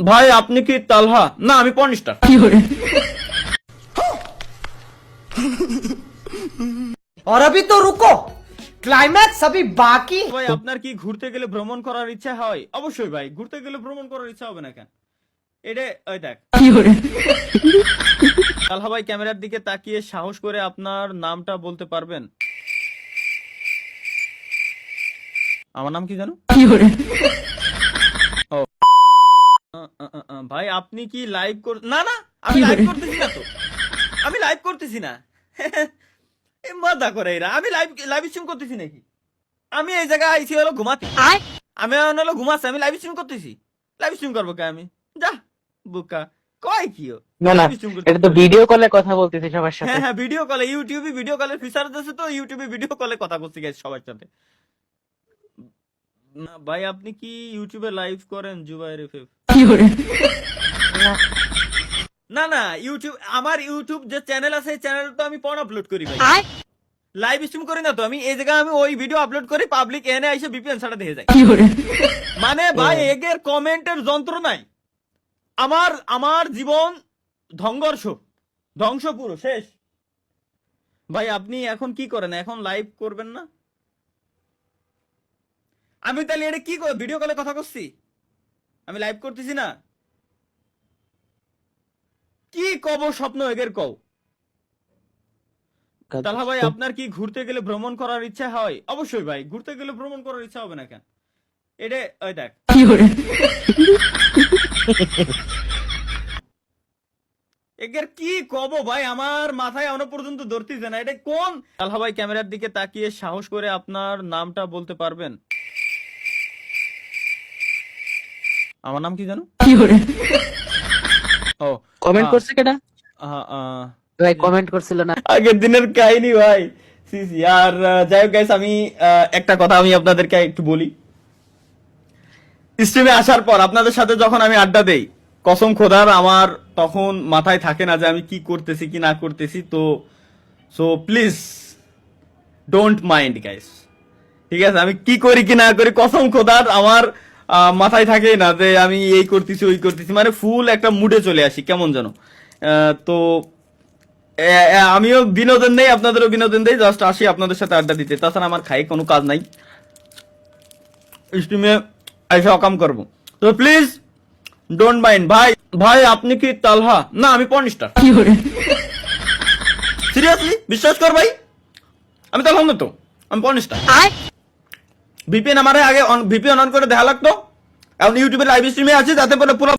ভাই আপনি কি তালহা? না, আমি পর্নস্টার। और अभी तो रुको, क्लाइमैक्स अभी बाकी। ভাই আপনার কি ঘুরতে গেলে ভ্রমণ করার ইচ্ছা হয়? অবশ্যই ভাই, ঘুরতে গেলে ভ্রমণ করার ইচ্ছা হবে না কেন? এটা ওই দেখ তালহা ভাই, ক্যামেরার দিকে তাকিয়ে সাহস করে আপনার নামটা বলতে পারবেন? আমার নাম কি জানো? ও ভাই আপনি কি লাইভ না না, আমি লাইভ করতেছি না তো, আমি লাইভ করতেছি না। এ মজা করে এরা, আমি লাইভ স্ট্রিম করতেছি নাকি? আমি এই জায়গায় আইছি হলো ঘুমাতে, আমি হলো ঘুমাচ্ছি, আমি লাইভ স্ট্রিম করতেছি। লাইভ স্ট্রিম করবো কে আমি? যা বুকা কয় কিও না না, লাইভ স্ট্রিম করতে। এটা তো ভিডিও কলে কথা বলতেছি সবার সাথে। হ্যাঁ হ্যাঁ, ভিডিও কলে, ইউটিউবে ভিডিও কলের ফিচার আছে তো, ইউটিউবে ভিডিও কলে কথা বলছি গাইস সবার সাথে। না ভাই আপনি কি ইউটিউবে লাইভ করেন জুবাইর এফএফ? না না, ইউটিউব, আমার ইউটিউব যে চ্যানেল আছে এই চ্যানেলে তো আমি পর্ন আপলোড করি ভাই, লাইভ স্ট্রিম করি না তো। আমি এই জায়গায় আমি ওই ভিডিও আপলোড করি, পাবলিক এনে এসে ভিপিএন ছাড়া দেখে যায়। মানে ভাই এগের কমেন্টের যন্ত্র নাই। আমার আমার জীবন ধ্বংস পুরো শেষ। ভাই আপনি এখন কি করেন? এখন লাইভ করবেন না? আমি তাহলে এটা কি ভিডিও কলে কথা করছি? আমি লাইভ করতেছি না? কি কব স্বপ্ন এগের কও? তালহা ভাই আপনার কি ঘুরতে গেলে ভ্রমণ করার ইচ্ছা হয়? অবশ্যই ভাই, ঘুরতে গেলে ভ্রমণ করার ইচ্ছা হবে না কেন? এটা ওই দেখ এগের কি কব ভাই, আমার মাথায় এখনো পর্যন্ত ধরতেছে না এটা কোন। তালহা ভাই ক্যামেরার দিকে তাকিয়ে সাহস করে আপনার নামটা বলতে পারবেন? আমার নাম কি জানো? ও কমেন্ট করছে কেডা? ভাই কমেন্ট করছিল না? আগের দিনের কাহিনী ভাই। আর যাই হোক গাইস, আমি একটা কথা আমি আপনাদেরকে একটু বলি। স্ট্রিমে আসার পর আপনাদের সাথে যখন আমি আড্ডা দেই, কসম খোদার আমার তখন মাথায় থাকে না যে আমি কি করতেছি কি না করতেছি। তো so please don't mind guys, ঠিক আছে? আমি কি করি কি না করি কসম খোদার আমার মাথায় থাকে না যে আমি এই করতেছি ওই করতেছি, মানে ফুল একটা মুডে চলে আসি কেমন যেন। তো আমিও বিনোদন নেই, আপনাদেরও বিনোদন দেই, জাস্ট আসি আপনাদের সাথে আড্ডা দিতে। তাছাড়া আমার খাই কোনো কাজ নাই, স্ট্রিমে এসে অকাম করবো। তো প্লিজ ডোন্ট মাইন্ড। ভাই ভাই আপনি কি তালহা? না, আমি পর্নস্টার। সিরিয়াসলি বিশ্বাস কর ভাই, আমি তালহা না তো, আমি পর্নস্টার। ভিপিএন আমার আগে ভিপিএন অন করে দেখা লাগতো, এখন ইউটিউবে লাইভ স্ট্রিমে আছি যাতে পুরো